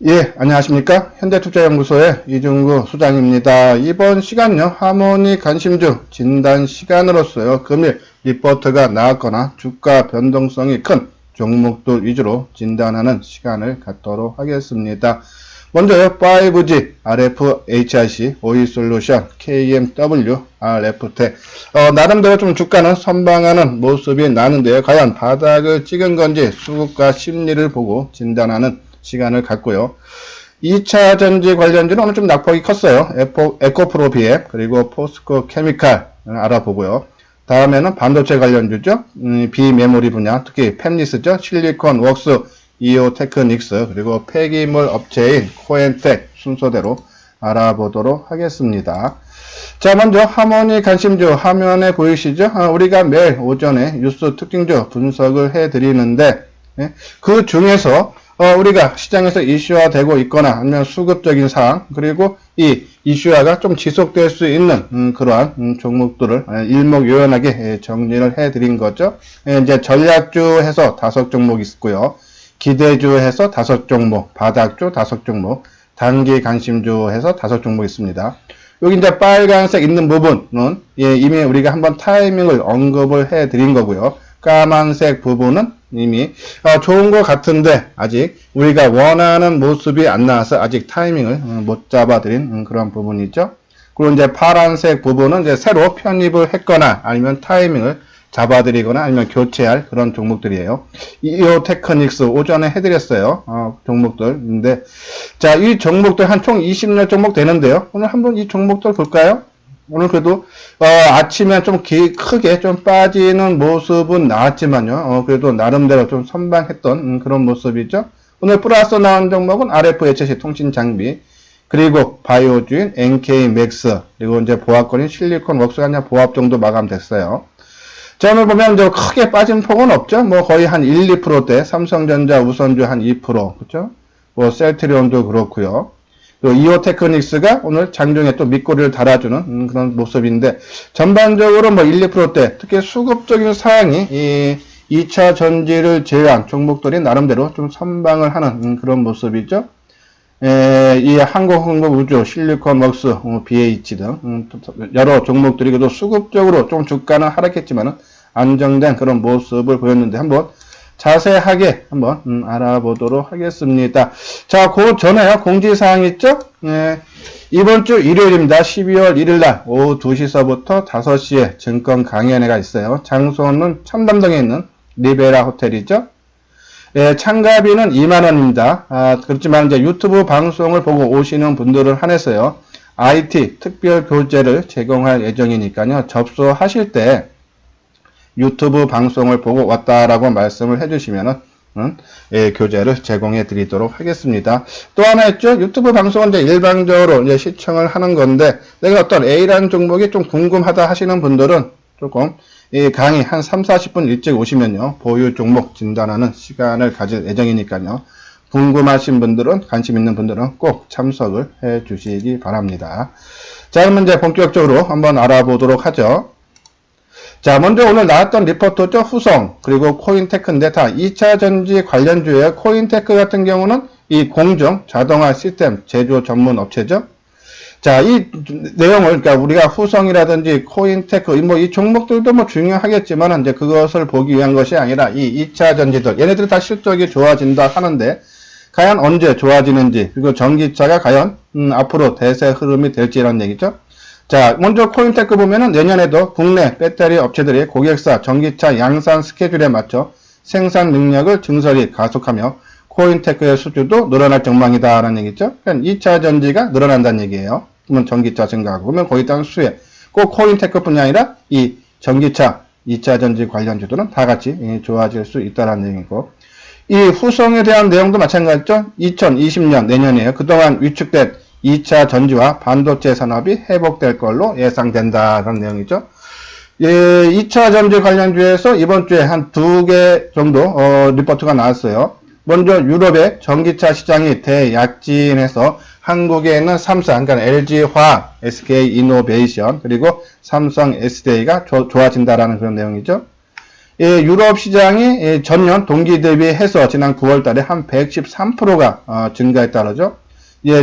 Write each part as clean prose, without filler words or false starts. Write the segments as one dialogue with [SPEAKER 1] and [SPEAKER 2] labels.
[SPEAKER 1] 예, 안녕하십니까. 현대투자연구소의 이중구 소장입니다. 이번 시간요, 하모니 관심주 진단 시간으로서요, 금일 리포트가 나왔거나 주가 변동성이 큰 종목들 위주로 진단하는 시간을 갖도록 하겠습니다. 먼저요, 5G, RFHIC, OE솔루션, KMW, RF텍. 나름대로 좀 주가는 선방하는 모습이 나는데요. 과연 바닥을 찍은 건지 수급과 심리를 보고 진단하는 시간을 갖고요. 2차 전지 관련주는 오늘 좀 낙폭이 컸어요. 에코프로 BF, 그리고 포스코 케미칼 알아보고요. 다음에는 반도체 관련주죠. 비메모리 분야, 특히 팹리스죠. 실리콘 웍스, 이오테크닉스, 그리고 폐기물 업체인 코엔텍 순서대로 알아보도록 하겠습니다. 자, 먼저 하모니 관심주 화면에 보이시죠? 우리가 매일 오전에 뉴스 특징주 분석을 해드리는데, 그 중에서 우리가 시장에서 이슈화되고 있거나 아니면 수급적인 사항, 그리고 이 이슈화가 좀 지속될 수 있는 그러한 종목들을 일목요연하게 정리를 해드린 거죠. 이제 전략주 해서 5종목 있고요. 기대주 해서 5종목, 바닥주 5종목, 단기 관심주 해서 5종목 있습니다. 여기 이제 빨간색 있는 부분은 이미 우리가 한번 타이밍을 언급을 해드린 거고요. 까만색 부분은 이미 좋은 것 같은데 아직 우리가 원하는 모습이 안 나와서 아직 타이밍을 못 잡아드린 그런 부분이죠. 그리고 이제 파란색 부분은 이제 새로 편입을 했거나 아니면 타이밍을 잡아드리거나 아니면 교체할 그런 종목들이에요. 이오테크닉스 오전에 해드렸어요. 종목들인데, 자, 이 종목들 한 총 20여 종목 되는데요. 오늘 한번 이 종목들 볼까요? 오늘 그래도 아침에 좀 크게 좀 빠지는 모습은 나왔지만요. 그래도 나름대로 좀 선방했던 그런 모습이죠. 오늘 플러스 나온 종목은 RFHC 통신장비, 그리고 바이오주인 NK맥스, 그리고 이제 보합권인 실리콘 웍스가 그냥 보합 정도 마감됐어요. 자, 오늘 보면 저 크게 빠진 폭은 없죠. 뭐 거의 한 1, 2%대, 삼성전자 우선주 한 2%, 그렇죠? 뭐 셀트리온도 그렇고요. 또 이오테크닉스가 오늘 장중에 또 밑꼬리를 달아주는 그런 모습인데, 전반적으로 뭐 1, 2%대, 특히 수급적인 사항이 이 2차 전지를 제외한 종목들이 나름대로 좀 선방을 하는 그런 모습이죠. 이 한국항공우주, 실리콘 웍스, BH 등 여러 종목들이 그래도 수급적으로 좀 주가는 하락했지만은 안정된 그런 모습을 보였는데 한번 자세하게 한번 알아보도록 하겠습니다. 자, 그 전에요, 공지사항 있죠? 이번 주 일요일입니다. 12월 1일날 오후 2시서부터 5시에 증권 강연회가 있어요. 장소는 청담동에 있는 리베라 호텔이죠. 참가비는 2만원입니다. 그렇지만 이제 유튜브 방송을 보고 오시는 분들을 한해서요, IT 특별 교재를 제공할 예정이니까요, 접수하실 때 유튜브 방송을 보고 왔다라고 말씀을 해주시면은 교재를 제공해 드리도록 하겠습니다. 또 하나 있죠. 유튜브 방송은 이제 일반적으로 이제 시청을 하는 건데, 내가 어떤 A라는 종목이 좀 궁금하다 하시는 분들은 조금 이 강의 한 3, 40분 일찍 오시면요, 보유 종목 진단하는 시간을 가질 예정이니까요, 궁금하신 분들은, 관심 있는 분들은 꼭 참석을 해 주시기 바랍니다. 자, 그러면 이제 본격적으로 한번 알아보도록 하죠. 자, 먼저 오늘 나왔던 리포트죠. 후성, 그리고 코인테크인데 다 2차 전지 관련주예요. 코인테크 같은 경우는 이 공정 자동화 시스템 제조 전문 업체죠. 자, 이 내용을, 그러니까 우리가 후성이라든지 코인테크, 뭐 이 종목들도 뭐 중요하겠지만, 이제 그것을 보기 위한 것이 아니라 이 2차 전지들, 얘네들이 다 실적이 좋아진다 하는데, 과연 언제 좋아지는지, 그리고 전기차가 과연, 앞으로 대세 흐름이 될지라는 얘기죠. 자, 먼저 코인테크 보면은 내년에도 국내 배터리 업체들이 고객사 전기차 양산 스케줄에 맞춰 생산 능력을 증설이 가속하며 코인테크의 수주도 늘어날 전망이다라는 얘기죠. 그러니까 2차 전지가 늘어난다는 얘기예요. 그러면 전기차 증가하고, 그러면 거기에 따른 수혜. 꼭 코인테크뿐이 아니라 이 전기차 2차 전지 관련주들은 다 같이 좋아질 수 있다는 얘기고, 이 후성에 대한 내용도 마찬가지죠. 2020년 내년이에요. 그동안 위축된 2차 전지와 반도체 산업이 회복될 걸로 예상된다라는 내용이죠. 2차 전지 관련주에서 이번 주에 한 2개 정도 리포트가 나왔어요. 먼저 유럽의 전기차 시장이 대약진해서 한국에 있는 삼성, 그러니까 LG화학, SK이노베이션, 그리고 삼성 SDI가 좋아진다라는 그런 내용이죠. 유럽 시장이 전년 동기 대비해서 지난 9월 달에 한 113%가 증가했다 그러죠.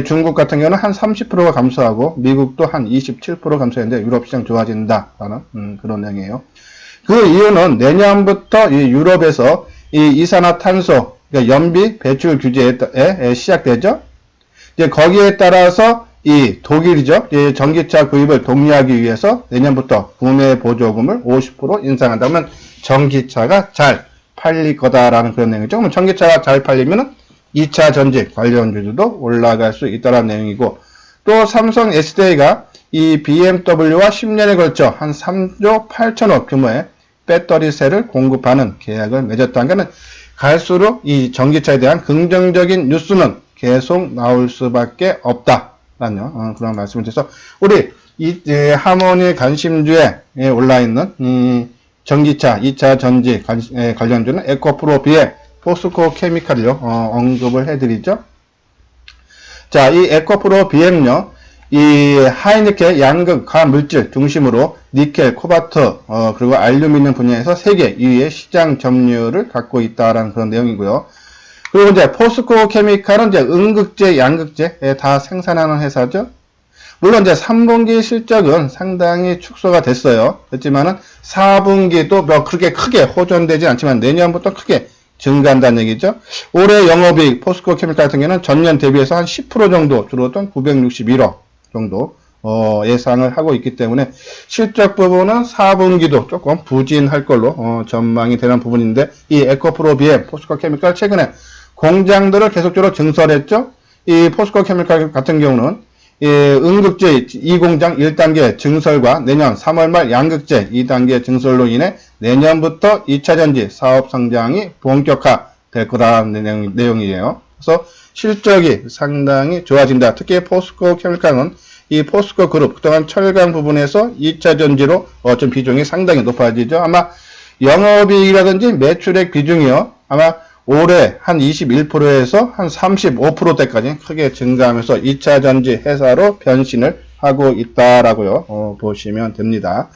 [SPEAKER 1] 중국 같은 경우는 한 30%가 감소하고 미국도 한 27% 감소했는데 유럽 시장 좋아진다라는 그런 내용이에요. 그 이유는 내년부터 유럽에서 이산화탄소, 그러니까 연비 배출 규제에 시작되죠. 거기에 따라서 독일이죠. 전기차 구입을 독려하기 위해서 내년부터 구매 보조금을 50% 인상한다면 전기차가 잘 팔릴 거다라는 그런 내용이죠. 그러면 전기차가 잘 팔리면은 2차 전지 관련주들도 올라갈 수 있다는 내용이고, 또 삼성 SDI가 이 BMW와 10년에 걸쳐 한 3조 8천억 규모의 배터리셀을 공급하는 계약을 맺었다는 것은 갈수록 이 전기차에 대한 긍정적인 뉴스는 계속 나올 수밖에 없다라는 그런 말씀을 드려서 우리 하모니 관심주에 올라 있는 전기차 2차 전지 관련주는 에코프로 비에 포스코 케미칼을요 언급을 해드리죠. 자, 이 에코프로 BM요, 이 하이니켈 양극 화물질 중심으로 니켈, 코바트, 그리고 알루미늄 분야에서 세계 2위의 시장 점유율을 갖고 있다라는 그런 내용이고요. 그리고 이제 포스코 케미칼은 이제 음극재, 양극재 다 생산하는 회사죠. 물론 이제 3분기 실적은 상당히 축소가 됐어요. 그렇지만은 4분기도 뭐 그렇게 크게 호전되지 않지만 내년부터 크게 증가한다는 얘기죠. 올해 영업이익 포스코 케미칼 같은 경우는 전년 대비해서 한 10% 정도 줄었던 961억 정도 예상을 하고 있기 때문에 실적 부분은 4분기도 조금 부진할 걸로 전망이 되는 부분인데, 이 에코프로 BM 포스코 케미칼 최근에 공장들을 계속적으로 증설했죠. 이 포스코 케미칼 같은 경우는 음극재 2공장 1단계 증설과 내년 3월 말 양극재 2단계 증설로 인해 내년부터 2차 전지 사업 성장이 본격화될 거라는 내용이에요. 그래서 실적이 상당히 좋아진다. 특히 포스코 케미칼은 이 포스코 그룹 그동안 철강 부분에서 2차 전지로 좀 비중이 상당히 높아지죠. 아마 영업이익이라든지 매출액 비중이요, 아마 올해 한 21%에서 한 35%대까지 크게 증가하면서 2차 전지 회사로 변신을 하고 있다라고요 보시면 됩니다.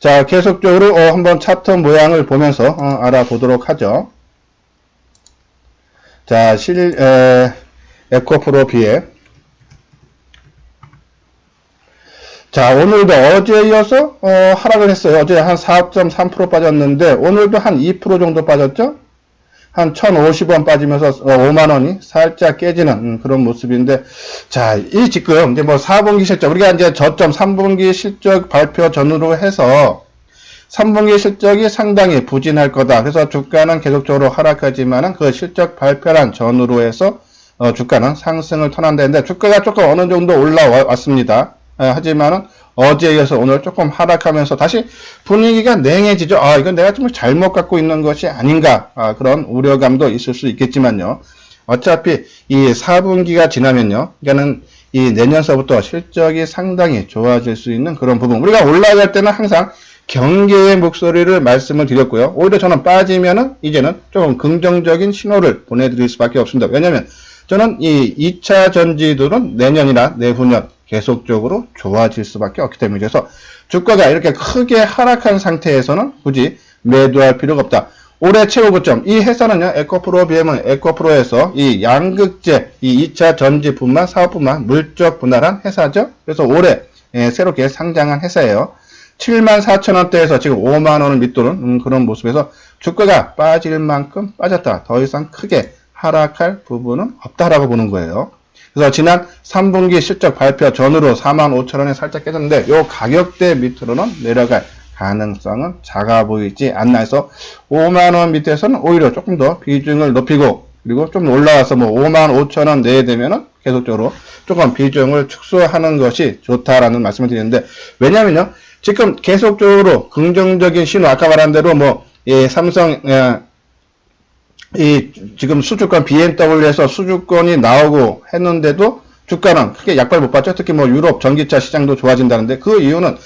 [SPEAKER 1] 자, 계속적으로 한번 차트 모양을 보면서 알아보도록 하죠. 자, 에코프로 BM. 자, 오늘도 어제에 이어서 하락을 했어요. 어제 한 4.3% 빠졌는데 오늘도 한 2% 정도 빠졌죠. 한 1,050원 빠지면서 5만원이 살짝 깨지는 그런 모습인데, 자, 이 지금 이제 뭐 4분기 실적, 우리가 이제 저점 3분기 실적 발표 전후로 해서 3분기 실적이 상당히 부진할 거다. 그래서 주가는 계속적으로 하락하지만은 그 실적 발표란 전후로 해서 주가는 상승을 턴한다 했는데 주가가 조금 어느 정도 올라왔습니다. 하지만은 어제에 이어서 오늘 조금 하락하면서 다시 분위기가 냉해지죠. 이건 내가 좀 잘못 갖고 있는 것이 아닌가, 그런 우려감도 있을 수 있겠지만요. 어차피 이 4분기가 지나면요, 그러니까는 이 내년서부터 실적이 상당히 좋아질 수 있는 그런 부분. 우리가 올라갈 때는 항상 경계의 목소리를 말씀을 드렸고요. 오히려 저는 빠지면은 이제는 조금 긍정적인 신호를 보내드릴 수밖에 없습니다. 왜냐면 저는 이 2차 전지들은 내년이나 내후년 계속적으로 좋아질 수밖에 없기 때문에, 그래서 주가가 이렇게 크게 하락한 상태에서는 굳이 매도할 필요가 없다. 올해 최고 고점, 이 회사는요, 에코프로 BM은 에코프로에서 이 양극재, 이 2차 전지뿐만 사업뿐만 물적 분할한 회사죠. 그래서 올해 새롭게 상장한 회사예요. 74,000원대에서 지금 5만원을 밑도는 그런 모습에서 주가가 빠질 만큼 빠졌다. 더 이상 크게 하락할 부분은 없다라고 보는 거예요. 그래서 지난 3분기 실적 발표 전후로 45,000원에 살짝 깨졌는데 이 가격대 밑으로는 내려갈 가능성은 작아 보이지 않나 해서 5만원 밑에서는 오히려 조금 더 비중을 높이고, 그리고 좀 올라와서 뭐 55,000원 내에 되면은 계속적으로 조금 비중을 축소하는 것이 좋다라는 말씀을 드리는데, 왜냐면요, 지금 계속적으로 긍정적인 신호, 아까 말한 대로 뭐 삼성 지금 수주권 BMW에서 수주권이 나오고 했는데도 주가는 크게 약발 못 받죠. 특히 뭐 유럽 전기차 시장도 좋아진다는데, 그 이유는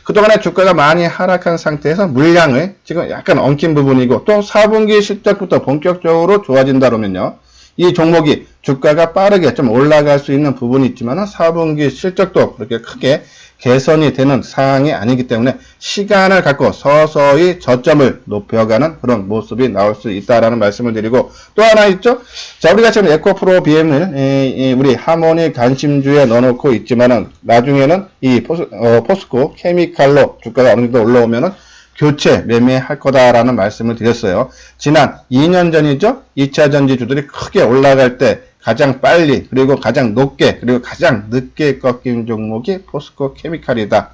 [SPEAKER 1] 그동안에 주가가 많이 하락한 상태에서 물량을 지금 약간 엉킨 부분이고, 또 4분기 실적부터 본격적으로 좋아진다 그러면요, 이 종목이 주가가 빠르게 좀 올라갈 수 있는 부분이 있지만 4분기 실적도 그렇게 크게 개선이 되는 상황이 아니기 때문에 시간을 갖고 서서히 저점을 높여가는 그런 모습이 나올 수 있다라는 말씀을 드리고, 또 하나 있죠. 자, 우리가 지금 에코프로 BM을 우리 하모니 관심주에 넣어놓고 있지만은 나중에는 이 포스코 케미칼로 주가가 어느 정도 올라오면은 교체 매매할 거다라는 말씀을 드렸어요. 지난 2년 전이죠. 2차 전지주들이 크게 올라갈 때 가장 빨리, 그리고 가장 높게, 그리고 가장 늦게 꺾인 종목이 포스코 케미칼이다.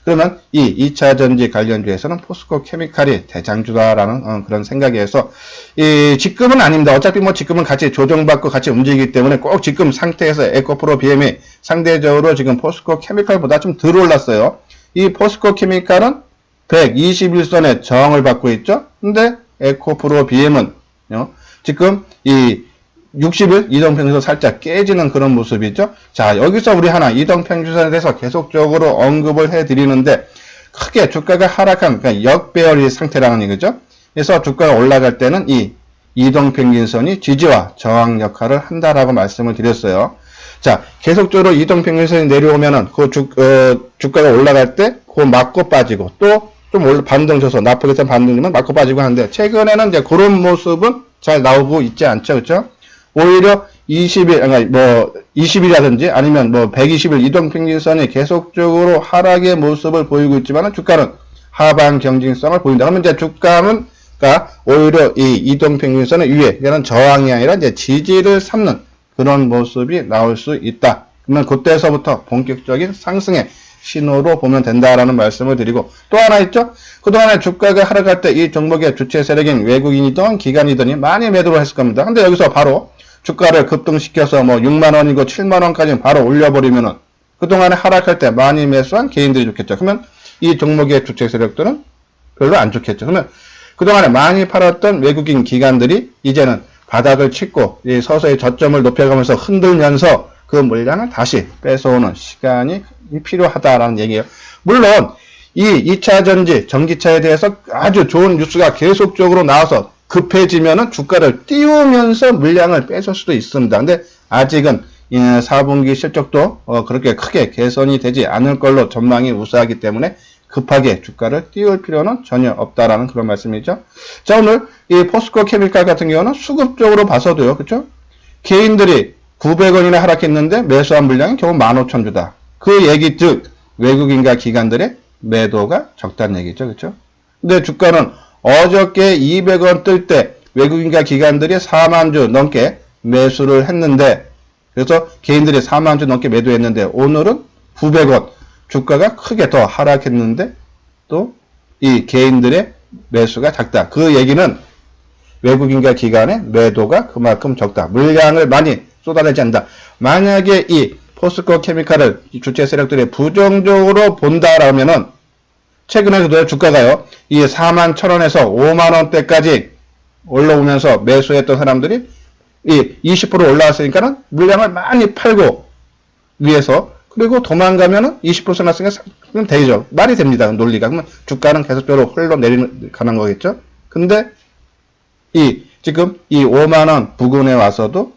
[SPEAKER 1] 그러면 이 2차 전지 관련주에서는 포스코 케미칼이 대장주다라는 그런 생각에서 지금은 아닙니다. 어차피 뭐 지금은 같이 조정받고 같이 움직이기 때문에 꼭 지금 상태에서 에코프로 BM이 상대적으로 지금 포스코 케미칼보다 좀 덜 올랐어요. 이 포스코 케미칼은 121선의 저항을 받고 있죠. 근데 에코프로 BM은 지금 이 60일 이동평균선 살짝 깨지는 그런 모습이죠. 자, 여기서 우리 하나 이동평균선에 대해서 계속적으로 언급을 해드리는데, 크게 주가가 하락한, 그러니까 역배열의 상태라는 얘기죠. 그래서 주가가 올라갈 때는 이 이동평균선이 지지와 저항 역할을 한다라고 말씀을 드렸어요. 자, 계속적으로 이동평균선이 내려오면은 주가가 올라갈 때 그 맞고 빠지고, 또 좀 반등 줘서 나쁘게 반등이면 맞고 빠지고 하는데, 최근에는 이제 그런 모습은 잘 나오고 있지 않죠. 그렇죠? 오히려 20일, 그러니까 뭐 20일이라든지 아니면 뭐 120일 이동평균선이 계속적으로 하락의 모습을 보이고 있지만 주가는 하방 경직성을 보인다. 그러면 이제 주가는 오히려 이 이동평균선의 위에, 이거는 저항이 아니라 이제 지지를 삼는 그런 모습이 나올 수 있다. 그러면 그때서부터 본격적인 상승의 신호로 보면 된다라는 말씀을 드리고, 또 하나 있죠. 그동안에 주가가 하락할 때 이 종목의 주체 세력인 외국인이든 기관이든이 많이 매도를 했을 겁니다. 근데 여기서 바로 주가를 급등시켜서 뭐 6만원이고 7만원까지 바로 올려버리면은 그동안에 하락할 때 많이 매수한 개인들이 좋겠죠. 그러면 이 종목의 주체 세력들은 별로 안 좋겠죠. 그러면 그동안에 많이 팔았던 외국인 기관들이 이제는 바닥을 짚고 서서히 저점을 높여가면서 흔들면서 그 물량을 다시 뺏어오는 시간이 필요하다라는 얘기예요. 물론 이 2차 전지, 전기차에 대해서 아주 좋은 뉴스가 계속적으로 나와서 급해지면은 주가를 띄우면서 물량을 뺏을 수도 있습니다. 근데 아직은 4분기 실적도 그렇게 크게 개선이 되지 않을 걸로 전망이 우세하기 때문에 급하게 주가를 띄울 필요는 전혀 없다라는 그런 말씀이죠. 자, 오늘 이 포스코 케미칼 같은 경우는 수급적으로 봐서도요. 그렇죠? 개인들이 900원이나 하락했는데 매수한 물량이 겨우 15,000주다. 그 얘기 즉 외국인과 기관들의 매도가 적다는 얘기죠. 그렇죠? 근데 주가는 어저께 200원 뜰 때 외국인과 기관들이 4만주 넘게 매수를 했는데, 그래서 개인들이 4만주 넘게 매도했는데 오늘은 900원, 주가가 크게 더 하락했는데 또 이 개인들의 매수가 작다. 그 얘기는 외국인과 기관의 매도가 그만큼 적다. 물량을 많이 쏟아내지 않는다. 만약에 이 포스코 케미칼을 주체 세력들이 부정적으로 본다라면은 최근에도 주가가요, 이 41,000원에서 5만원대까지 올라오면서 매수했던 사람들이 이 20% 올라왔으니까는 물량을 많이 팔고 위에서, 그리고 도망가면은 20% 났으니까 되죠. 말이 됩니다. 논리가. 그러면 주가는 계속적으로 흘러내리는, 가는 거겠죠. 근데 지금 이 5만원 부근에 와서도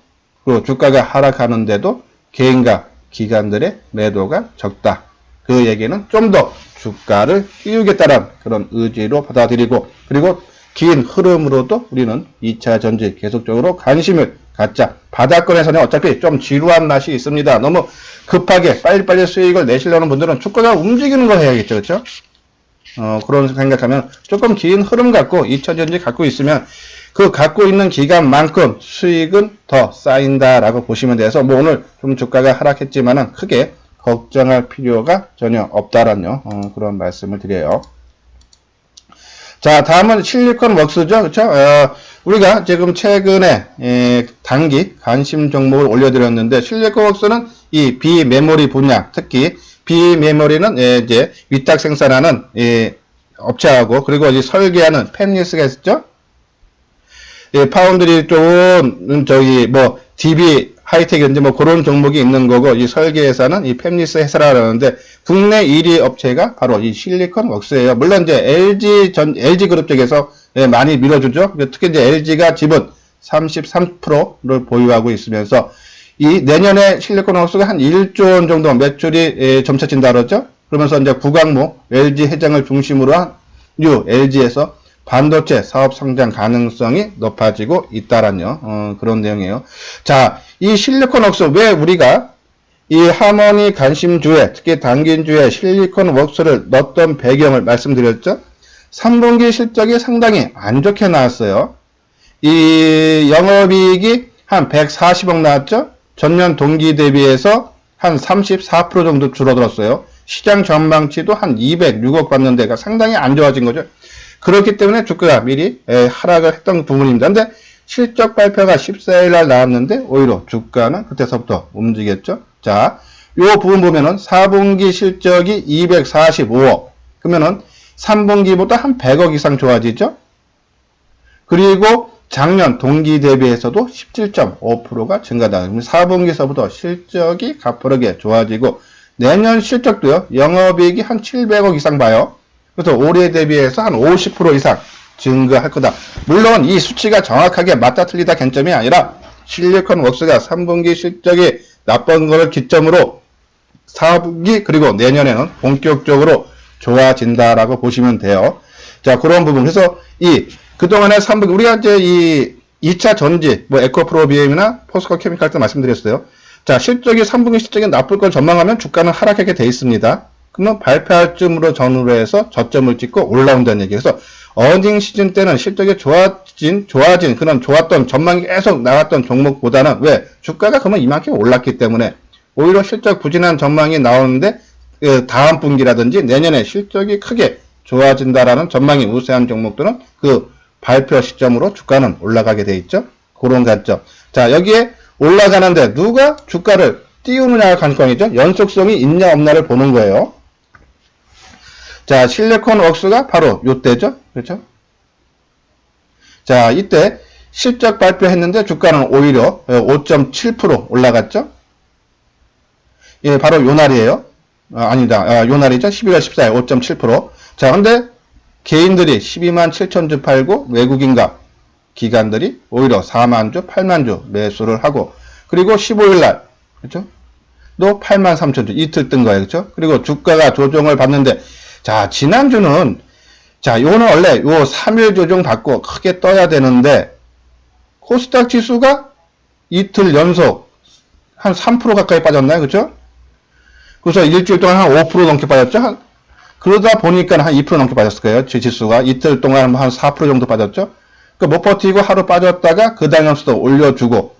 [SPEAKER 1] 그 주가가 하락하는데도 개인과 기관들의 매도가 적다. 그 얘기는 좀 더 주가를 띄우겠다는 그런 의지로 받아들이고, 그리고 긴 흐름으로도 우리는 2차 전지 계속적으로 관심을 갖자. 바닥권에서는 어차피 좀 지루한 맛이 있습니다. 너무 급하게 빨리빨리 수익을 내시려는 분들은 주가가 움직이는 거 해야겠죠. 그렇죠? 그런 생각하면 조금 긴 흐름 갖고 2차 전지 갖고 있으면 그 갖고 있는 기간만큼 수익은 더 쌓인다라고 보시면 돼서, 뭐 오늘 좀 주가가 하락했지만은 크게 걱정할 필요가 전혀 없다라는 그런 말씀을 드려요. 자, 다음은 실리콘 웍스죠. 그렇죠? 우리가 지금 최근에 단기 관심 종목을 올려드렸는데, 실리콘 웍스는 이 비메모리 분야, 특히 비메모리는 이제 위탁 생산하는 업체하고, 그리고 이제 설계하는 팹리스가 있었죠. 파운드리 쪽은 뭐 DB 하이텍인지 뭐 그런 종목이 있는 거고, 이 설계회사는 이 팹리스 회사라고 하는데, 국내 1위 업체가 바로 이 실리콘 웍스예요. 물론 이제 LG 그룹 쪽에서 많이 밀어주죠. 특히 이제 LG가 집은 33%를 보유하고 있으면서 이 내년에 실리콘 웍스가 한 1조 원 정도 매출이 점쳐진다 그러죠. 그러면서 이제 구광모 LG 회장을 중심으로 한 뉴 LG에서 반도체 사업 성장 가능성이 높아지고 있다라는 그런 내용이에요. 자, 이 실리콘 웍스 왜 우리가 이 하모니 간심주에 특히 당긴주에 실리콘 웍스를 넣었던 배경을 말씀드렸죠. 3분기 실적이 상당히 안 좋게 나왔어요. 이 영업이익이 한 140억 나왔죠. 전년 동기 대비해서 한 34% 정도 줄어들었어요. 시장 전망치도 한 206억 봤는데가 상당히 안 좋아진 거죠. 그렇기 때문에 주가가 미리 하락을 했던 부분입니다. 근데 실적 발표가 14일 날 나왔는데 오히려 주가는 그때서부터 움직였죠. 자, 요 부분 보면은 4분기 실적이 245억. 그러면은 3분기보다 한 100억 이상 좋아지죠. 그리고 작년 동기 대비해서도 17.5%가 증가다. 4분기서부터 실적이 가파르게 좋아지고 내년 실적도요. 영업이익이 한 700억 이상 봐요. 그래서 올해 대비해서 한 50% 이상 증가할 거다. 물론 이 수치가 정확하게 맞다 틀리다 쟁점이 아니라 실리콘 웍스가 3분기 실적이 나쁜 것을 기점으로 4분기 그리고 내년에는 본격적으로 좋아진다라고 보시면 돼요. 자, 그런 부분. 그래서 그동안에 3분기 우리가 이제 이 2차 전지 뭐 에코프로비엠이나 포스코 케미칼 때 말씀드렸어요. 자, 실적이 3분기 실적이 나쁠 걸 전망하면 주가는 하락하게 돼 있습니다. 그러면 발표할 쯤으로 전후로 해서 저점을 찍고 올라온다는 얘기. 그래서 어닝 시즌 때는 실적이 좋아진 그런 좋았던 전망이 계속 나왔던 종목보다는 왜? 주가가 그러면 이만큼 올랐기 때문에 오히려 실적 부진한 전망이 나오는데 다음 분기라든지 내년에 실적이 크게 좋아진다라는 전망이 우세한 종목들은 그 발표 시점으로 주가는 올라가게 돼 있죠. 그런 관점. 자, 여기에 올라가는데 누가 주가를 띄우느냐가 관건이죠. 연속성이 있냐 없냐를 보는 거예요. 자, 실리콘 웍스가 바로 요때죠. 그렇죠? 자, 이때 실적 발표했는데 주가는 오히려 5.7% 올라갔죠. 예, 바로 요 날이에요. 아니다. 요 날이죠. 11월 14일 5.7%. 자, 근데 개인들이 12만 7천 주 팔고 외국인과 기관들이 오히려 4만 주, 8만 주 매수를 하고 그리고 15일 날 그렇죠? 또 8만 3천 주 이틀 뜬 거예요. 그렇죠? 그리고 주가가 조정을 받는데 자, 지난주는 자, 요는 원래 요 3일 조정 받고 크게 떠야 되는데 코스닥 지수가 이틀 연속 한 3% 가까이 빠졌나요? 그렇죠? 그래서 일주일 동안 한 5% 넘게 빠졌죠? 그러다 보니까 한 2% 넘게 빠졌을 거예요. 지수가 이틀 동안 한 4% 정도 빠졌죠? 그러니까 못 버티고 하루 빠졌다가 그 다음 수도 올려주고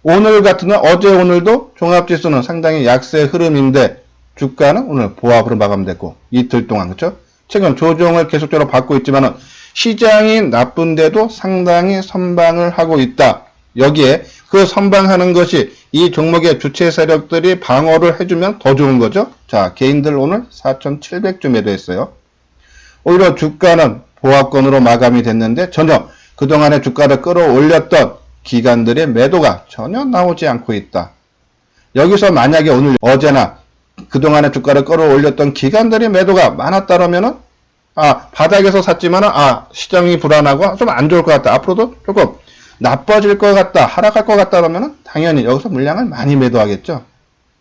[SPEAKER 1] 오늘 같은 날 어제 오늘도 종합지수는 상당히 약세 흐름인데 주가는 오늘 보합으로 마감됐고 이틀 동안 그렇죠? 최근 조정을 계속적으로 받고 있지만은 시장이 나쁜데도 상당히 선방을 하고 있다. 여기에 그 선방하는 것이 이 종목의 주체 세력들이 방어를 해주면 더 좋은 거죠. 자, 개인들 오늘 4,700주 매도했어요. 오히려 주가는 보합권으로 마감이 됐는데 전혀 그동안의 주가를 끌어올렸던 기관들의 매도가 전혀 나오지 않고 있다. 여기서 만약에 오늘 어제나 그동안의 주가를 끌어올렸던 기관들의 매도가 많았다면은 바닥에서 샀지만은 시장이 불안하고 좀 안 좋을 것 같다. 앞으로도 조금 나빠질 것 같다. 하락할 것 같다 그러면은 당연히 여기서 물량을 많이 매도하겠죠.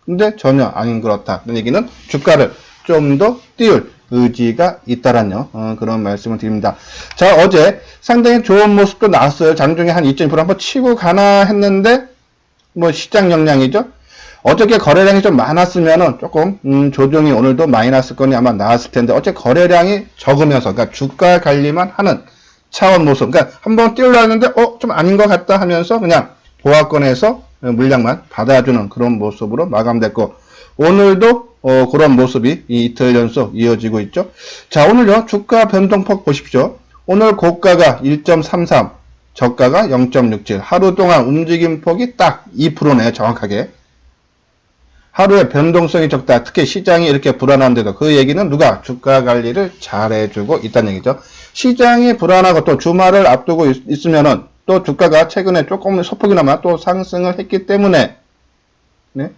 [SPEAKER 1] 근데 전혀 아닌 그렇다. 그 얘기는 주가를 좀 더 띄울 의지가 있다라는 그런 말씀을 드립니다. 자, 어제 상당히 좋은 모습도 나왔어요. 장중에 한 2.2% 한번 치고 가나 했는데 뭐 시장 역량이죠. 어저께 거래량이 좀 많았으면은 조금 조정이 오늘도 많이 났을 거니 아마 나왔을 텐데 어제 거래량이 적으면서 그러니까 주가 관리만 하는 차원 모습. 그러니까 한번 띄우려 했는데 좀 아닌 것 같다 하면서 그냥 보합권에서 물량만 받아주는 그런 모습으로 마감됐고 오늘도 그런 모습이 이틀 연속 이어지고 있죠. 자, 오늘요 주가 변동폭 보십시오. 오늘 고가가 1.33, 저가가 0.67. 하루 동안 움직임 폭이 딱 2%네요. 정확하게. 하루에 변동성이 적다. 특히 시장이 이렇게 불안한데도 그 얘기는 누가 주가 관리를 잘해주고 있다는 얘기죠. 시장이 불안하고 또 주말을 앞두고 있으면은 또 주가가 최근에 조금 소폭이나마 또 상승을 했기 때문에 네?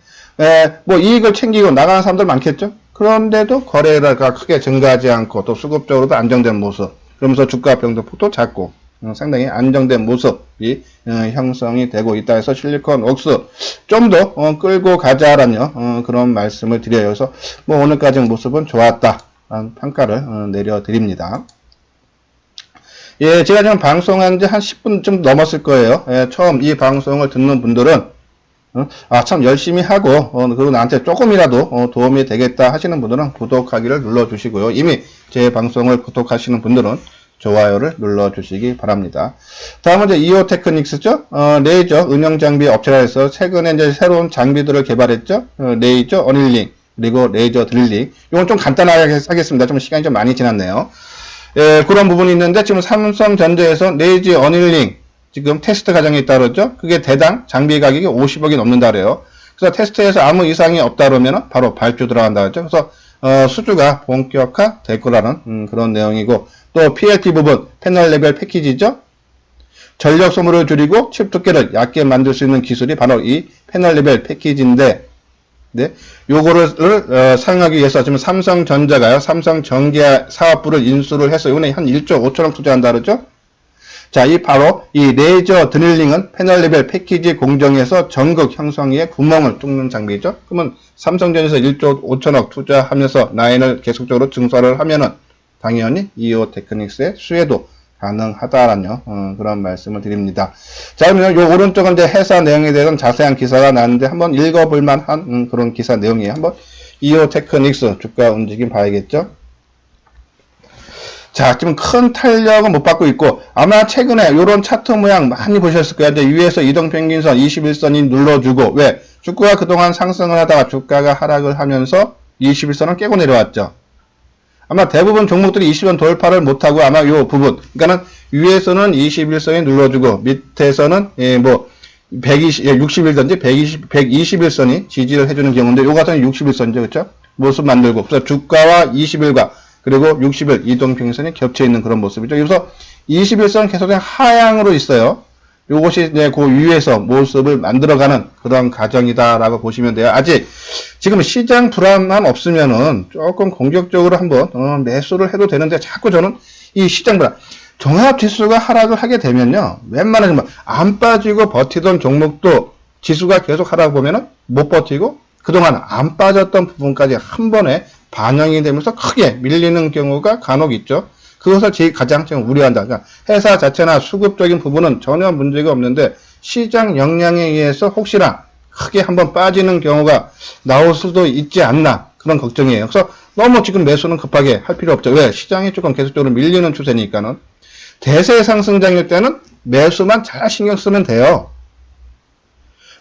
[SPEAKER 1] 뭐 이익을 챙기고 나가는 사람들 많겠죠. 그런데도 거래가 크게 증가하지 않고 또 수급적으로도 안정된 모습. 그러면서 주가 변동폭도 작고 상당히 안정된 모습이 형성이 되고 있다 해서 실리콘웍스 좀 더 끌고 가자라는 그런 말씀을 드려요. 그래서 뭐 오늘까지 모습은 좋았다 평가를 내려드립니다. 예, 제가 지금 방송한 지 한 10분쯤 넘었을 거예요. 예, 처음 이 방송을 듣는 분들은 참 열심히 하고 그리고 나한테 조금이라도 도움이 되겠다 하시는 분들은 구독하기를 눌러주시고요. 이미 제 방송을 구독하시는 분들은 좋아요를 눌러주시기 바랍니다. 다음은 이제 이오 테크닉스죠. 레이저 운영 장비 업체라 해서 최근에 이제 새로운 장비들을 개발했죠. 레이저 어닐링 그리고 레이저 드릴링. 이건 좀 간단하게 하겠습니다. 좀 시간이 좀 많이 지났네요. 예, 그런 부분이 있는데 지금 삼성전자에서 레이저 어닐링 지금 테스트 과정에 있다 그러죠. 그게 대당 장비 가격이 50억이 넘는다 그래요. 그래서 테스트에서 아무 이상이 없다 그러면 바로 발주 들어간다 그러죠. 그래서 수주가 본격화 될 거라는 그런 내용이고, 또 PLP 부분 패널 레벨 패키지죠. 전력 소모를 줄이고 칩 두께를 얇게 만들 수 있는 기술이 바로 이 패널 레벨 패키지인데, 네, 요거를 사용하기 위해서 지금 삼성전자가요, 삼성전기 사업부를 인수를 해서 이번에 한 1조 5천억 투자한다 그러죠. 자, 바로 이 레이저 드릴링은 패널 레벨 패키지 공정에서 전극 형성기에 구멍을 뚫는 장비죠. 그러면 삼성전에서 1조 5천억 투자하면서 라인을 계속적으로 증설을 하면은 당연히 이오 테크닉스의 수혜도 가능하다라는 그런 말씀을 드립니다. 자, 그러면 요 오른쪽은 이제 회사 내용에 대해서는 자세한 기사가 나왔는데 한번 읽어볼 만한 그런 기사 내용이에요. 한번 이오 테크닉스 주가 움직임 봐야겠죠. 자, 지금 큰 탄력은 못 받고 있고, 아마 최근에 요런 차트 모양 많이 보셨을 거예요. 이제 위에서 이동평균선 21선이 눌러주고, 왜? 주가가 그동안 상승을 하다가 주가가 하락을 하면서 21선을 깨고 내려왔죠. 아마 대부분 종목들이 20선 돌파를 못하고 아마 요 부분, 그러니까는 위에서는 21선이 눌러주고, 밑에서는, 60일선지 121선이 지지를 해주는 경우인데, 요 같은 61선이죠. 그렇죠? 모습 만들고, 그래서 주가와 20일과 그리고 60일 이동평균선이 겹쳐있는 그런 모습이죠. 그래서 21선 계속 하향으로 있어요. 요것이 이제 그 위에서 모습을 만들어가는 그런 과정이다라고 보시면 돼요. 아직 지금 시장 불안함 없으면은 조금 공격적으로 한번 매수를 해도 되는데, 자꾸 저는 이 시장 불안, 종합지수가 하락을 하게 되면요, 웬만하면 안 빠지고 버티던 종목도 지수가 계속 하락 보면은 못 버티고 그동안 안 빠졌던 부분까지 한 번에 반영이 되면서 크게 밀리는 경우가 간혹 있죠. 그것을 가장 우려한다. 그러니까 회사 자체나 수급적인 부분은 전혀 문제가 없는데, 시장 영향에 의해서 혹시나 크게 한번 빠지는 경우가 나올 수도 있지 않나, 그런 걱정이에요. 그래서 너무 지금 매수는 급하게 할 필요 없죠. 왜? 시장이 조금 계속적으로 밀리는 추세니까는. 대세 상승장일 때는 매수만 잘 신경 쓰면 돼요.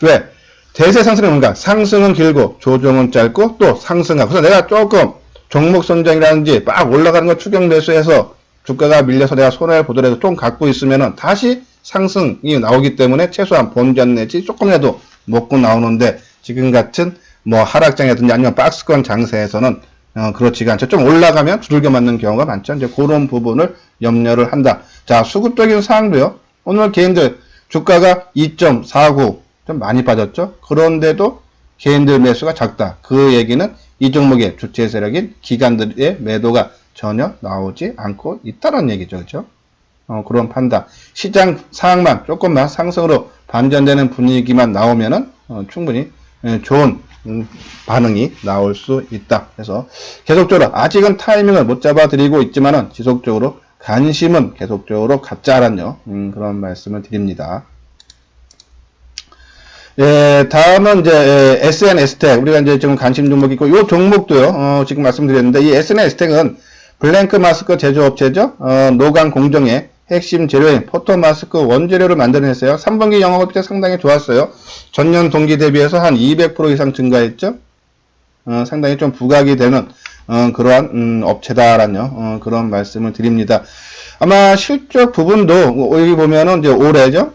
[SPEAKER 1] 왜? 대세 상승은 뭔가 상승은 길고 조정은 짧고 또 상승하고, 그래서 내가 조금 종목 선정이라든지 막 올라가는 거 추격 매수해서 주가가 밀려서 내가 손해를 보더라도 좀 갖고 있으면은 다시 상승이 나오기 때문에 최소한 본전 내지 조금이라도 먹고 나오는데, 지금 같은 하락장이라든지 아니면 박스권 장세에서는 그렇지가 않죠. 좀 올라가면 두들겨 맞는 경우가 많죠. 이제 그런 부분을 염려를 한다. 자, 수급적인 사항도요. 오늘 개인들 주가가 2.49 좀 많이 빠졌죠. 그런데도 개인들 매수가 작다. 그 얘기는 이 종목의 주체 세력인 기관들의 매도가 전혀 나오지 않고 있다는 얘기죠. 그렇죠? 그런 판단. 시장 상황만 조금만 상승으로 반전되는 분위기만 나오면은 충분히 좋은 반응이 나올 수 있다. 그래서 계속적으로 아직은 타이밍을 못 잡아드리고 있지만은 지속적으로 관심은 계속적으로 갖자라는 그런 말씀을 드립니다. 예, 다음은 이제 SNS텍, 우리가 이제 지금 관심 종목이 있고, 이 종목도요, 지금 말씀드렸는데, 이 SNS텍은 블랭크 마스크 제조업체죠. 노광 공정의 핵심 재료인 포토 마스크 원재료를 만들어냈어요. 3분기 영업이익 상당히 좋았어요. 전년 동기 대비해서 한 200% 이상 증가했죠. 상당히 좀 부각이 되는 그러한 업체다라는 그런 말씀을 드립니다. 아마 실적 부분도 여기 보면은 이제 올해죠.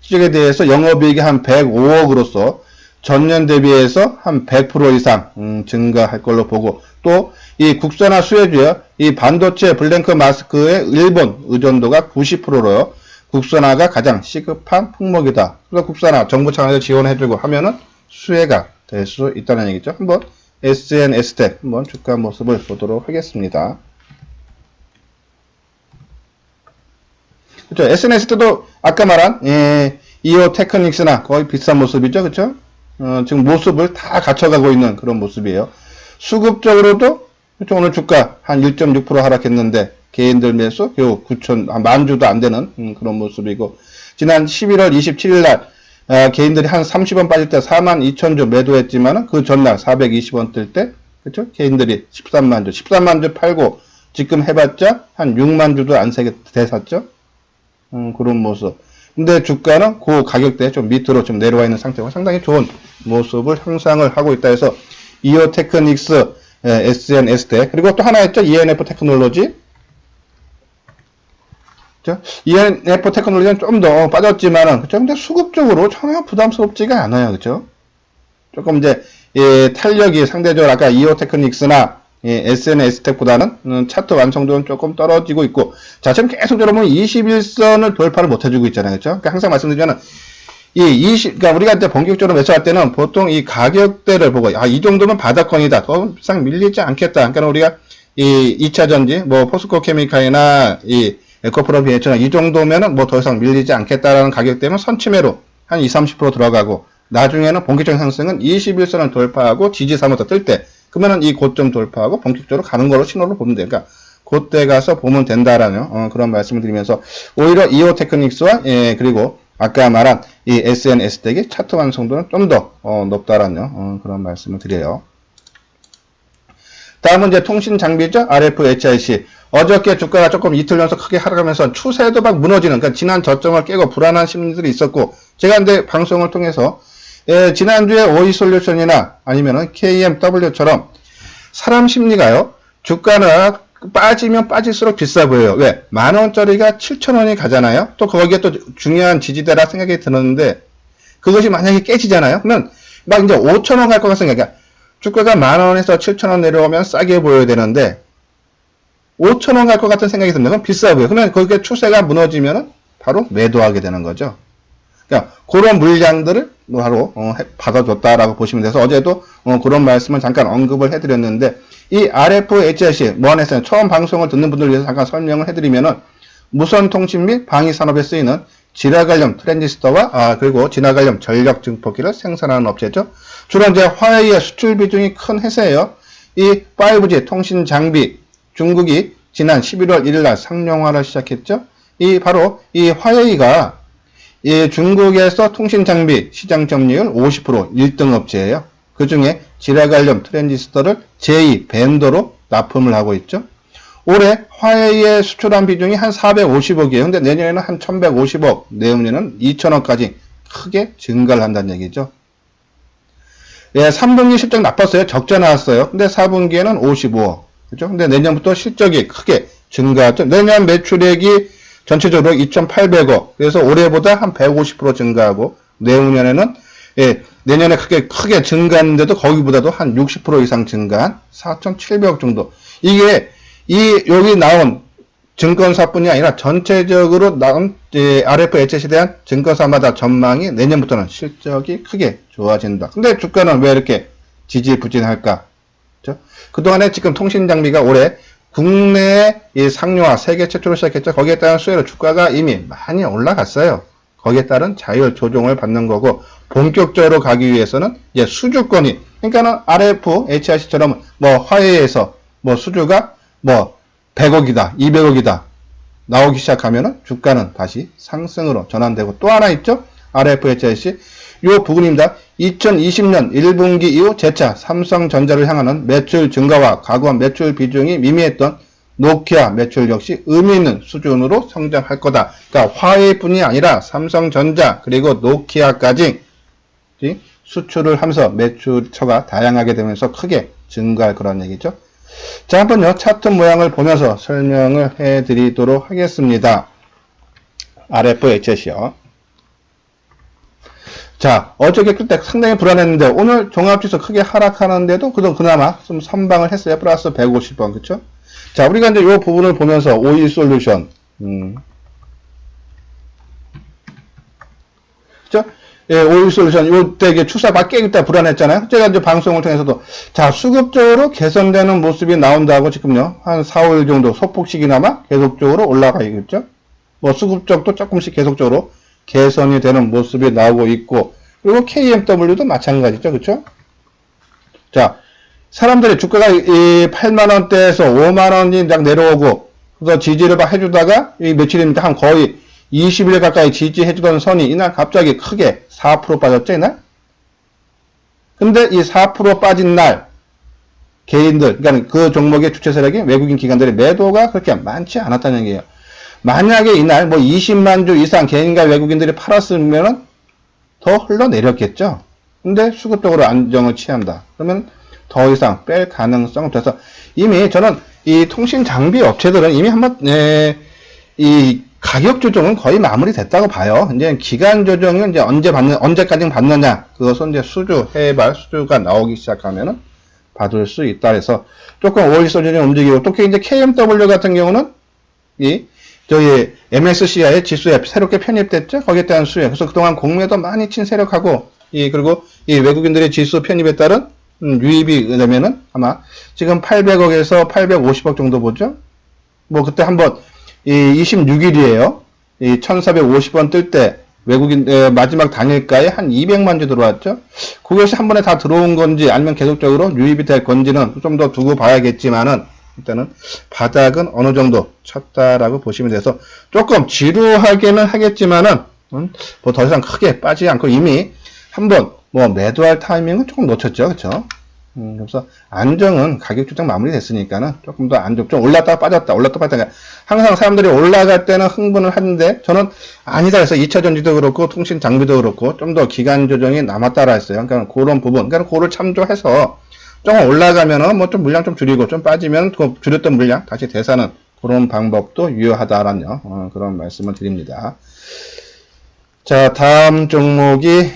[SPEAKER 1] 실적에 대해서 영업이익이 한 105억으로서 전년 대비해서 한 100% 이상 증가할 걸로 보고, 또 이 국산화 수혜주요, 이 반도체 블랭크 마스크의 일본 의존도가 90%로요. 국산화가 가장 시급한 품목이다. 그래서 국산화 정부 차원에서 지원해주고 하면은 수혜가 될 수 있다는 얘기죠. 한번 SNS텍 한번 주가 모습을 보도록 하겠습니다. 그쵸? SNS 때도 아까 말한, 이오 테크닉스나 거의 비슷한 모습이죠. 그쵸? 지금 모습을 다 갖춰가고 있는 그런 모습이에요. 수급적으로도, 그쵸? 오늘 주가 한 1.6% 하락했는데, 개인들 매수, 겨우 10,000주도 안 되는 그런 모습이고, 지난 11월 27일 날, 개인들이 한 30원 빠질 때 42,000주 매도했지만은, 그 전날 420원 뜰 때, 그쵸? 개인들이 13만 주 팔고, 지금 해봤자 한 6만 주도 안 세게 되샀죠? 그런 모습. 근데 주가는 그 가격대 좀 밑으로 좀 내려와 있는 상태고 상당히 좋은 모습을 형상을 하고 있다 해서 이오 테크닉스, SNS대, 그리고 또 하나 있죠? ENF 테크놀로지. 그죠? ENF 테크놀로지는 좀 더 빠졌지만은, 그죠? 근데 수급적으로 전혀 부담스럽지가 않아요. 그죠? 조금 이제, 탄력이 상대적으로 아까 이오 테크닉스나 SNS텍보다는 차트 완성도는 조금 떨어지고 있고, 자, 지금 계속 여러분 21선을 돌파를 못 해주고 있잖아요. 그죠? 그러니까 항상 말씀드리자면, 그러니까 우리가 이제 본격적으로 매수할 때는 보통 이 가격대를 보고, 이 정도면 바닥권이다. 더 이상 밀리지 않겠다. 그러니까 우리가 이 2차전지, 뭐, 포스코 케미칼이나 이 에코프로비에이처나 이 정도면은 뭐 더 이상 밀리지 않겠다라는 가격대면 선침해로 한 20-30% 들어가고, 나중에는 본격적인 상승은 21선을 돌파하고 지지 3부터 뜰 때, 그러면은 이 고점 돌파하고 본격적으로 가는 걸로 신호를 보면 돼요. 그러니까 그때 가서 보면 된다라는 그런 말씀을 드리면서 오히려 이오 테크닉스와 그리고 아까 말한 이 SNS 덱의 차트 완성도는 좀 더 높다라는 그런 말씀을 드려요. 다음은 이제 통신 장비죠. RFHIC. 어저께 주가가 조금 이틀 연속 크게 하락하면서 추세도 막 무너지는, 그러니까 지난 저점을 깨고 불안한 심리들이 있었고, 제가 근데 방송을 통해서 지난주에 오이솔루션이나 아니면은 KMW처럼 사람 심리가요, 주가는 빠지면 빠질수록 비싸 보여요. 왜? 10,000원짜리가 7,000원이 가잖아요? 또 거기에 또 중요한 지지대라 생각이 드는데, 그것이 만약에 깨지잖아요? 그러면 막 이제 5,000원 갈 것 같은 거니까, 주가가 10,000원에서 7,000원 내려오면 싸게 보여야 되는데, 5,000원 갈 것 같은 생각이 듭니다. 그럼 비싸 보여요. 그러면 거기에 추세가 무너지면은 바로 매도하게 되는 거죠. 그러니까 그런 물량들을 바로 받아줬다라고 보시면 돼서 어제도 그런 말씀을 잠깐 언급을 해드렸는데, 이 RFHIC 무한회선 처음 방송을 듣는 분들 위해서 잠깐 설명을 해드리면은 무선 통신 및 방위 산업에 쓰이는 진화 관련 트랜지스터와 그리고 진화 관련 전력 증폭기를 생산하는 업체죠. 주로 이제 화웨이의 수출 비중이 큰 회사예요. 이 5G 통신 장비 중국이 지난 11월 1일 날 상용화를 시작했죠. 바로 이 화웨이가 중국에서 통신 장비 시장 점유율 50% 1등 업체예요. 그 중에 지라갈륨 트랜지스터를 제2 벤더로 납품을 하고 있죠. 올해 화웨이의 수출한 비중이 한 450억이에요. 근데 내년에는 한 1150억, 내후년에는 2000억까지 크게 증가를 한다는 얘기죠. 3분기 실적 나빴어요. 적자 나왔어요. 근데 4분기에는 55억. 그죠? 근데 내년부터 실적이 크게 증가하죠. 내년 매출액이 전체적으로 2,800억. 그래서 올해보다 한 150% 증가하고, 내후년에는, 내년에 크게 증가했는데도 거기보다도 한 60% 이상 증가한 4,700억 정도. 이게, 여기 나온 증권사뿐이 아니라 전체적으로 나온 RFH에 대한 증권사마다 전망이 내년부터는 실적이 크게 좋아진다. 근데 주가는 왜 이렇게 지지부진할까? 그렇죠? 그동안에 지금 통신장비가 올해 국내에 상용화 세계 최초로 시작했죠. 거기에 따른 수혜로 주가가 이미 많이 올라갔어요. 거기에 따른 자율 조종을 받는 거고, 본격적으로 가기 위해서는 이제 수주권이, 그러니까는 RFHIC처럼 뭐 화웨이에서 뭐 수주가 뭐 100억이다, 200억이다 나오기 시작하면은 주가는 다시 상승으로 전환되고, 또 하나 있죠. RFHIC 요 부분입니다. 2020년 1분기 이후 재차 삼성전자를 향하는 매출 증가와 가구한 매출 비중이 미미했던 노키아 매출 역시 의미 있는 수준으로 성장할 거다. 그러니까 화웨이뿐이 아니라 삼성전자 그리고 노키아까지 수출을 하면서 매출처가 다양하게 되면서 크게 증가할 거란 얘기죠. 자, 한번요 차트 모양을 보면서 설명을 해드리도록 하겠습니다. RFHIC요. 자, 어저께 그때 상당히 불안했는데 오늘 종합지수 크게 하락하는데도 그나마 좀 선방을 했어요. 플러스 150원, 그쵸? 자, 우리가 이제 이 부분을 보면서 오이솔루션, 그쵸? 예, 오이솔루션, 요때 이게 추세 바뀌겠다 불안했잖아요. 제가 이제 방송을 통해서도, 자, 수급적으로 개선되는 모습이 나온다고 지금요, 한 4, 5일 정도 소폭씩이나마 계속적으로 올라가겠죠? 뭐 수급 쪽도 조금씩 계속적으로 개선이 되는 모습이 나오고 있고, 그리고 KMW도 마찬가지죠. 그쵸? 자, 사람들이 주가가 이 8만원대에서 5만원이 딱 내려오고, 그래서 지지를 막 해주다가, 이 며칠입니까? 한 거의 20일 가까이 지지해주던 선이 이날 갑자기 크게 4% 빠졌죠, 이날? 근데 이 4% 빠진 날, 개인들, 그러니까 그 종목의 주체 세력이 외국인 기관들의 매도가 그렇게 많지 않았다는 얘기예요. 만약에 이날 뭐 20만 주 이상 개인과 외국인들이 팔았으면은 더 흘러내렸겠죠. 근데 수급적으로 안정을 취한다. 그러면 더 이상 뺄 가능성이 없어서 이미 저는 이 통신 장비 업체들은 이미 한번 이 가격 조정은 거의 마무리됐다고 봐요. 이제 기간 조정은 이제 언제까지 받느냐, 그것은 이제 해발 수주가 나오기 시작하면은 받을 수 있다 해서 조금 오일소전이 움직이고, 또 이제 KMW 같은 경우는 저희 MSCI의 지수에 새롭게 편입됐죠. 거기에 대한 수혜. 그래서 그동안 공매도 많이 친 세력하고, 그리고 이 외국인들의 지수 편입에 따른 유입이 되면은 아마 지금 800억에서 850억 정도 보죠. 뭐 그때 한번 26일이에요. 1450원 뜰 때 외국인 마지막 당일가에 한 200만 주 들어왔죠. 그것이 한 번에 다 들어온 건지 아니면 계속적으로 유입이 될 건지는 좀 더 두고 봐야겠지만은, 일단은 바닥은 어느 정도 쳤다라고 보시면 돼서 조금 지루하게는 하겠지만은 뭐 더 이상 크게 빠지지 않고 이미 한번 뭐 매도할 타이밍은 조금 놓쳤죠. 그렇죠? 그래서 안정은 가격 조정 마무리됐으니까는 조금 더 안정, 좀 올랐다가 빠졌다, 올랐다가 빠졌다. 항상 사람들이 올라갈 때는 흥분을 하는데 저는 아니다 해서 2차 전지도 그렇고 통신 장비도 그렇고 좀 더 기간 조정이 남았다라 했어요. 그러니까 그런 부분, 그러니까 그거를 참조해서 조금 올라가면은 뭐 좀 물량 좀 줄이고, 좀 빠지면 그 줄였던 물량 다시 대사는 그런 방법도 유효하다라는 그런 말씀을 드립니다. 자, 다음 종목이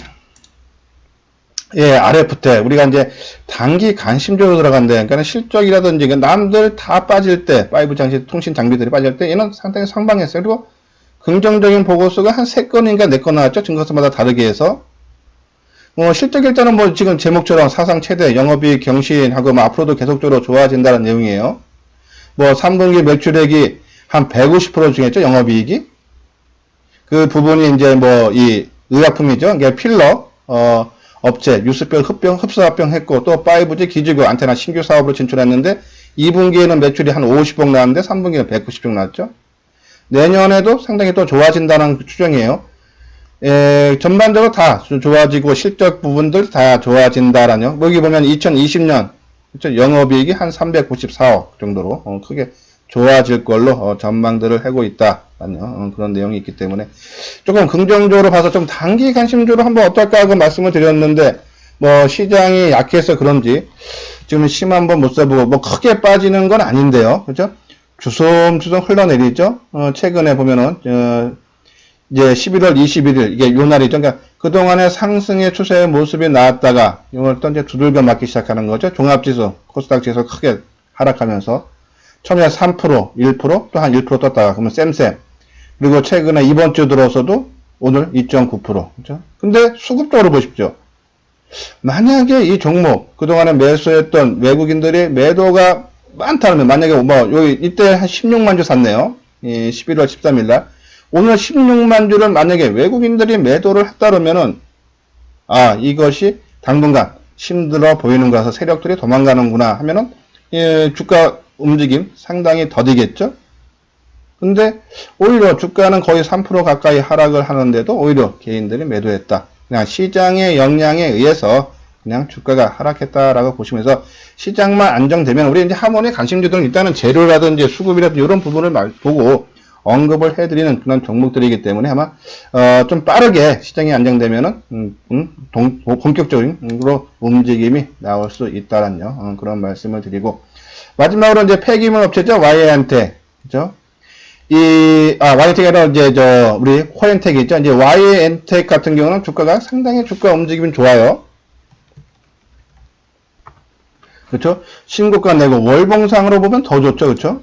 [SPEAKER 1] RF텍. 우리가 이제 단기 관심주로 들어간대. 그러니까 실적이라든지 남들 다 빠질 때, 5 장치 통신 장비들이 빠질 때 얘는 상당히 상방했어요. 그리고 긍정적인 보고서가 한 3건인가 4건 나왔죠. 증거서마다 다르게 해서. 실적 일단은 뭐 지금 제목처럼 사상 최대 영업이익 경신하고 뭐 앞으로도 계속적으로 좋아진다는 내용이에요. 뭐 3분기 매출액이 한 150% 중했죠. 영업이익이. 그 부분이 이제 뭐 이 의약품이죠. 이게 필러, 업체, 뉴스별 흡수합병 했고, 또 5G 기지국 안테나 신규 사업으로 진출했는데 2분기에는 매출이 한 50억 나왔는데 3분기에는 190억 나왔죠. 내년에도 상당히 또 좋아진다는 추정이에요. 전반적으로 다 좋아지고 실적 부분들 다 좋아진다라뇨. 여기 보면 2020년 그렇죠? 영업이익이 한 394억 정도로 크게 좋아질 걸로 전망들을 하고 있다라는 그런 내용이 있기 때문에 조금 긍정적으로 봐서 좀 단기 관심주로 한번 어떨까 하고 말씀을 드렸는데, 뭐 시장이 약해서 그런지 지금 심한 번 못 써보고 뭐 크게 빠지는 건 아닌데요. 그렇죠? 주섬주섬 흘러내리죠. 최근에 보면은 이제 11월 21일 이게 요 날이죠. 그러니까 그동안의 상승의 추세의 모습이 나왔다가 이걸 또 이제 두들겨 맞기 시작하는 거죠. 종합지수, 코스닥 지수 크게 하락하면서 처음에 3%, 1%, 또 한 1% 떴다가 그러면 쌤쌤. 그리고 최근에 이번 주 들어서도 오늘 2.9%. 그죠? 근데 수급적으로 보십시오. 만약에 이 종목 그동안에 매수했던 외국인들이 매도가 많다면, 만약에 뭐 여기 이때 한 16만 주 샀네요. 11월 13일 날. 오늘 16만 주를 만약에 외국인들이 매도를 했다면은 이것이 당분간 힘들어 보이는 거라서 세력들이 도망가는구나 하면은 주가 움직임 상당히 더디겠죠. 근데 오히려 주가는 거의 3% 가까이 하락을 하는데도 오히려 개인들이 매도했다. 그냥 시장의 영향에 의해서 그냥 주가가 하락했다라고 보시면서 시장만 안정되면 우리 이제 하모니 관심주들은 일단은 재료라든지 수급이라든지 이런 부분을 보고 언급을 해드리는 그런 종목들이기 때문에 아마 좀 빠르게 시장이 안정되면은 본격적인 움직임이 나올 수 있다라는 그런 말씀을 드리고, 마지막으로 이제 폐기물 업체죠. YN텍. 그죠? YN텍이 아니라 이제 우리 코엔텍이 있죠. 이제 YN텍 같은 경우는 주가가 상당히 주가 움직임이 좋아요. 그렇죠? 신고가 내고 월봉상으로 보면 더 좋죠. 그렇죠?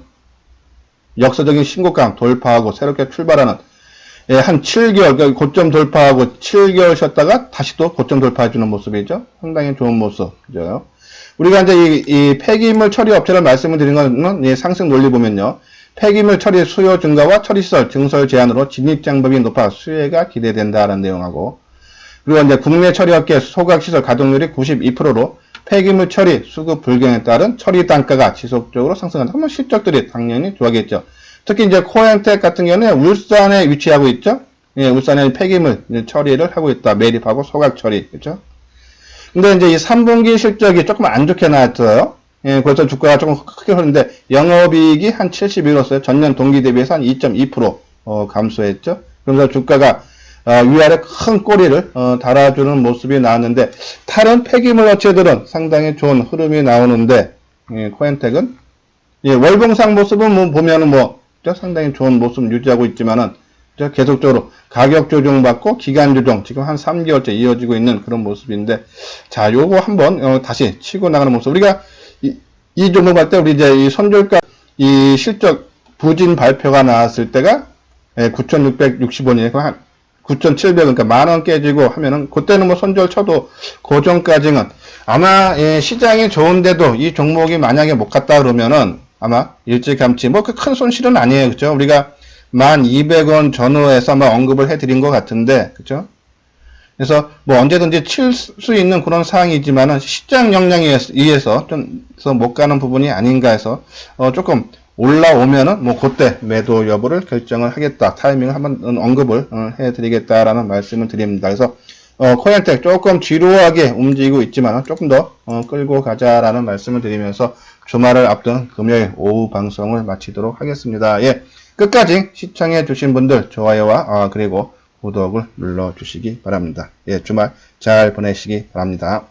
[SPEAKER 1] 역사적인 신고가 돌파하고 새롭게 출발하는 한 7개월, 그러니까 고점 돌파하고 7개월 쉬었다가 다시 또 고점 돌파해주는 모습이죠. 상당히 좋은 모습. 그죠? 우리가 이제 이 폐기물 처리 업체를 말씀을 드린 거는 상승 논리 보면요. 폐기물 처리 수요 증가와 처리시설 증설 제한으로 진입장벽이 높아 수혜가 기대된다라는 내용하고, 그리고 이제 국내 처리업계 소각시설 가동률이 92%로 폐기물 처리 수급 불경에 따른 처리 단가가 지속적으로 상승한다. 그러면 실적들이 당연히 좋아하겠죠. 특히 이제 코엔텍 같은 경우는 울산에 위치하고 있죠. 예, 울산에 폐기물 처리를 하고 있다. 매립하고 소각 처리. 그렇죠? 근데 이제 이 3분기 실적이 조금 안 좋게 나왔어요. 예, 그래서 주가가 조금 크게 흐르는데 영업이익이 한 71%였어요. 전년 동기 대비해서 한 2.2% 감소했죠. 그러면서 주가가 위아래 큰 꼬리를 달아주는 모습이 나왔는데, 다른 폐기물 업체들은 상당히 좋은 흐름이 나오는데, 예, 코엔텍은 예, 월봉상 모습은 뭐 보면은 뭐 상당히 좋은 모습 유지하고 있지만은 계속적으로 가격 조정받고 기간 조정 지금 한 3개월째 이어지고 있는 그런 모습인데, 자, 요거 한번 다시 치고 나가는 모습. 우리가 이 종목 할 때 우리 이제 이 선절가 이 실적 부진 발표가 나왔을 때가 9,660원이에요. 한 9,700원, 그러니까 만원 깨지고 하면은 그때는 뭐 손절 쳐도 그 전까지는 아마 시장이 좋은데도 이 종목이 만약에 못 갔다 그러면은 아마 일찌감치 뭐 그 큰 손실은 아니에요. 그죠? 우리가 1,200원 전후에서 아마 언급을 해드린 것 같은데, 그죠? 그래서 뭐 언제든지 칠 수 있는 그런 상황이지만은 시장 역량에 의해서 좀 못 가는 부분이 아닌가 해서 조금 올라오면은 뭐 그때 매도 여부를 결정을 하겠다. 타이밍을 한번 언급을 해드리겠다라는 말씀을 드립니다. 그래서 코엔텍 조금 지루하게 움직이고 있지만 조금 더 끌고 가자라는 말씀을 드리면서 주말을 앞둔 금요일 오후 방송을 마치도록 하겠습니다. 예, 끝까지 시청해 주신 분들 좋아요와 그리고 구독을 눌러주시기 바랍니다. 예, 주말 잘 보내시기 바랍니다.